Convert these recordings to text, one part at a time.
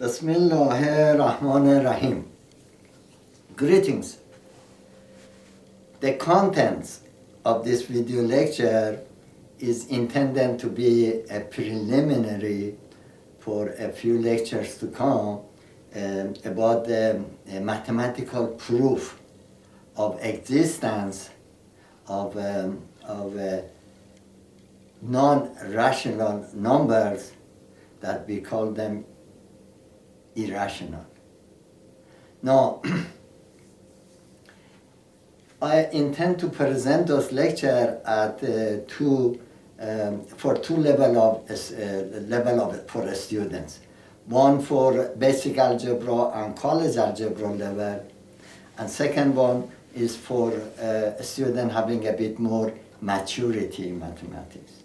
Bismillahirrahmanirrahim. Greetings. The contents of this video lecture is intended to be a preliminary for a few lectures to come about the mathematical proof of existence of non-rational numbers that we call them irrational. Now, I intend to present this lecture at for two level for students. One for basic algebra and college algebra level, and second one is for a student having a bit more maturity in mathematics.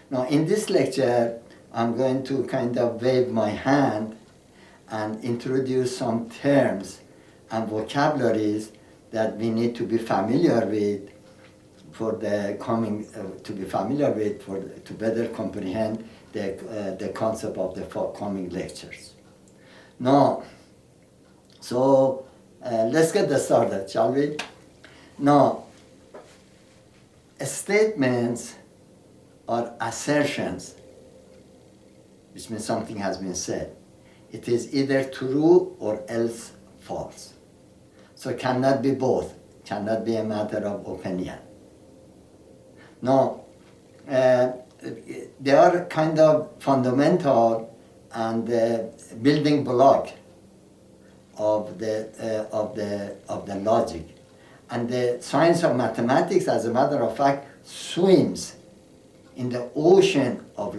Now, in this lecture, I'm going to kind of wave my hand and introduce some terms and vocabularies that we need to be familiar with for the coming, to better comprehend the concept of the forthcoming lectures. Now, so let's get started, shall we? Now, statements are assertions, which means something has been said. It is either true or else false. So it cannot be both, cannot be a matter of opinion. Now, they are kind of fundamental and building block of the logic. And the science of mathematics, as a matter of fact, swims in the ocean of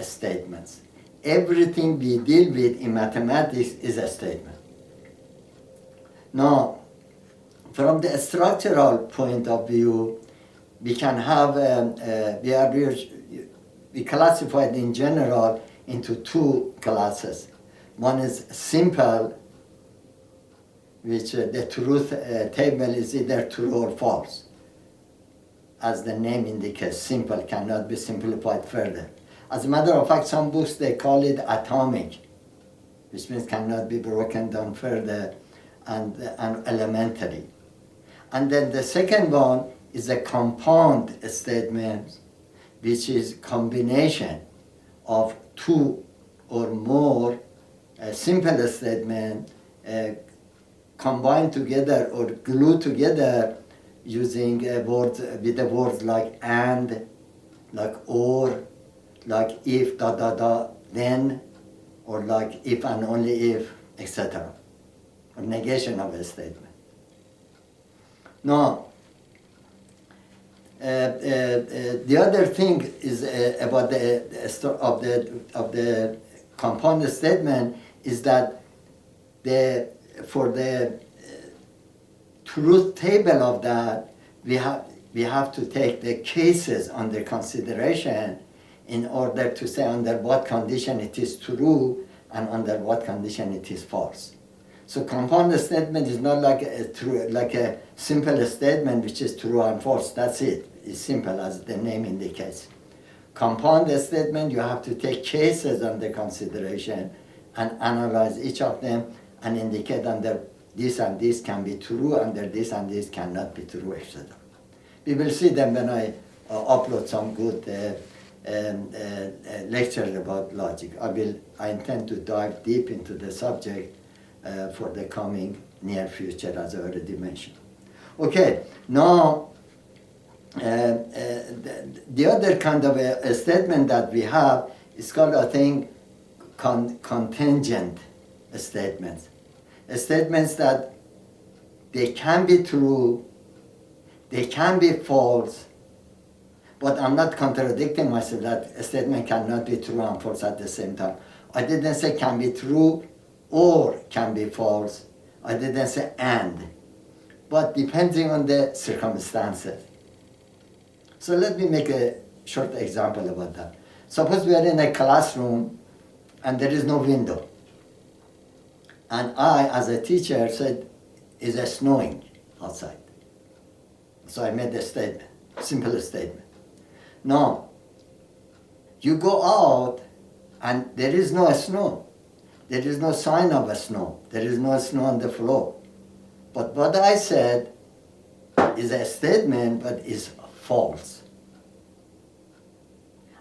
statements. Everything we deal with in mathematics is a statement. Now, from the structural point of view, we can have, we classified in general into two classes. One is simple, which the truth table is either true or false. As the name indicates, simple cannot be simplified further. As a matter of fact, some books, they call it atomic, which means cannot be broken down further, and elementary. And then the second one is a compound statement, which is combination of two or more simple statement combined together or glued together using words with the words like and, like or, like if, then, or like if and only if, etc. Or negation of a statement. Now, the other thing is about the compound statement is that for the truth table of that, we have to take the cases under consideration in order to say under what condition it is true and under what condition it is false. So compound statement is not like a simple statement which is true and false. That's it. It's simple as the name indicates. Compound statement, you have to take cases under consideration and analyze each of them and indicate under this and this can be true, under this and this cannot be true, etc. We will see them when I upload some good lectures about logic. I intend to dive deep into the subject for the coming near future, as I already mentioned. Okay, now the other kind of a statement that we have is called, I think, contingent statements. Statements that they can be true, they can be false, but I'm not contradicting myself that a statement cannot be true and false at the same time. I didn't say can be true or can be false. I didn't say and, but depending on the circumstances. So let me make a short example about that. Suppose we are in a classroom and there is no window. And I, as a teacher, said, "Is it snowing outside?" So I made a statement, simple statement. Now, you go out and there is no snow. There is no sign of a snow. There is no snow on the floor. But what I said is a statement, but is false.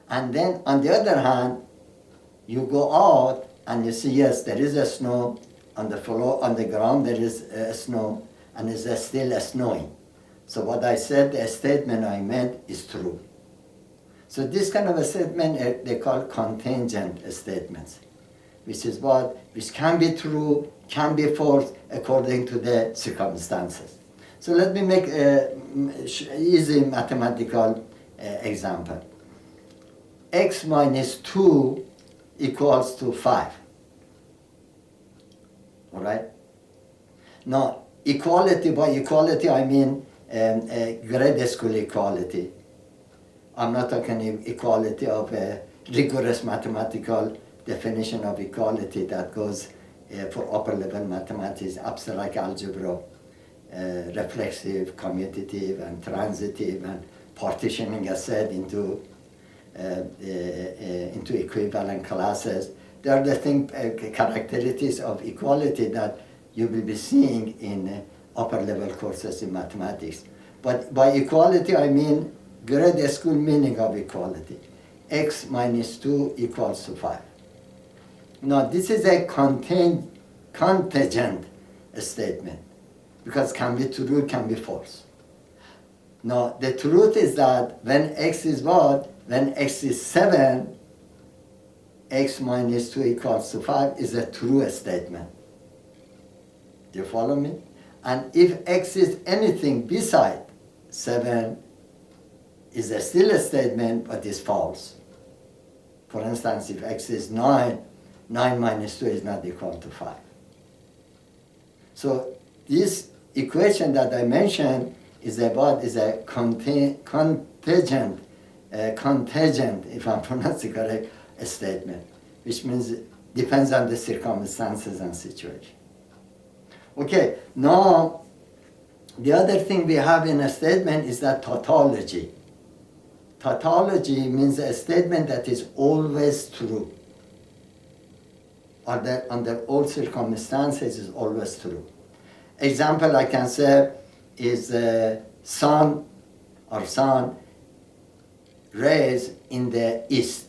And then on the other hand, you go out and you see, yes, there is a snow on the floor, on the ground there is snow, and it's still snowing. So what I said, the statement I meant is true. So this kind of a statement they call contingent statements, which can be true, can be false according to the circumstances. So let me make an easy mathematical example. X minus 2 equals to 5. All right? Now, equality, by equality I mean grade school equality. I'm not talking equality of a rigorous mathematical definition of equality that goes for upper level mathematics, abstract algebra, reflexive, commutative, and transitive, and partitioning a set into equivalent classes. They are the characteristics of equality that you will be seeing in upper level courses in mathematics. But by equality I mean grade school meaning of equality. X minus 2 equals to 5. Now this is a contingent statement, because can be true, can be false. Now the truth is that when x is what? When x is 7, x minus 2 equals to 5 is a true statement. Do you follow me? And if x is anything beside 7, is still a statement, but is false. For instance, if x is 9, 9 minus 2 is not equal to 5. So this equation that I mentioned is a contingent, if I'm pronouncing correct, a statement, which means it depends on the circumstances and situation. Okay, now the other thing we have in a statement is that tautology. Tautology means a statement that is always true, or that under all circumstances is always true. Example I can say is sun rays in the east.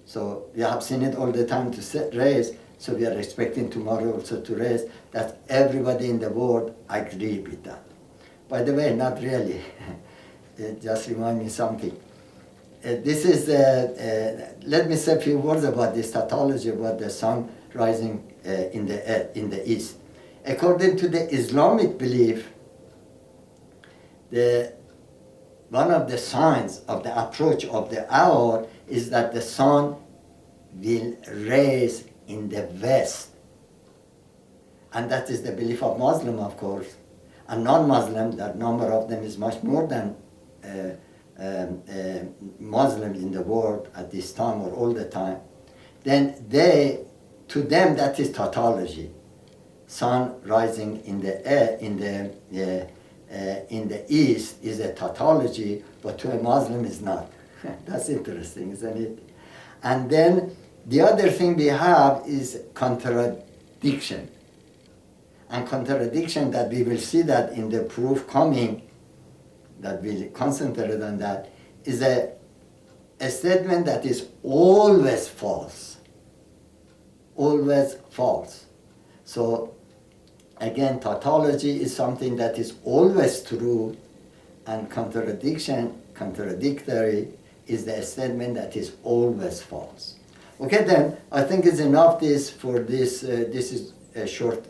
So we have seen it all the time to raise, so we are expecting tomorrow also to raise. That everybody in the world agree with that. By the way, not really. It just remind me something. This is, let me say a few words about this tautology, about the sun rising in the east. According to the Islamic belief, one of the signs of the approach of the hour is that the sun will rise in the west. And that is the belief of Muslim, of course. And non-Muslim, that number of them is much more than Muslims in the world at this time or all the time. Then to them that is tautology. Sun rising in the east is a tautology, but to a Muslim is not. That's interesting, isn't it? And then the other thing we have is contradiction. And contradiction, that we will see that in the proof coming, that we concentrate on that, is a statement that is always false. Always false. So again, tautology is something that is always true, and contradictory is the statement that is always false. Okay, then I think it's enough for this. This is a short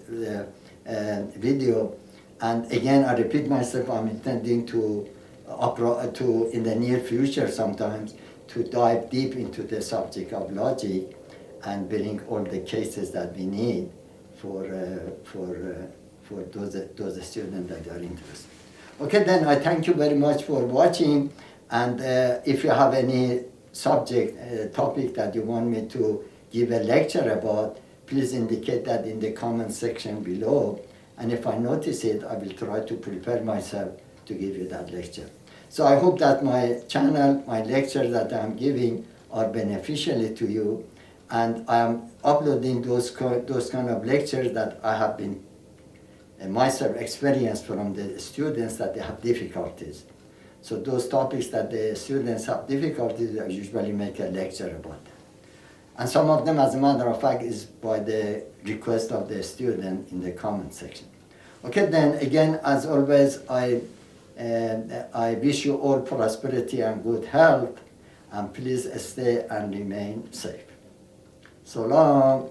video, and again I repeat myself. I'm intending to in the near future sometimes to dive deep into the subject of logic and bring all the cases that we need for those students that are interested. Okay, then I thank you very much for watching, and if you have any topic that you want me to give a lecture about, please indicate that in the comment section below, and if I notice it, I will try to prepare myself to give you that lecture. So I hope that my channel, my lectures that I'm giving are beneficial to you, and I am uploading those kind of lectures that I have been myself experienced from the students that they have difficulties. So those topics that the students have difficulties, I usually make a lecture about them. And some of them, as a matter of fact, is by the request of the student in the comment section. Okay, then again, as always, I wish you all prosperity and good health, and please stay and remain safe. So long.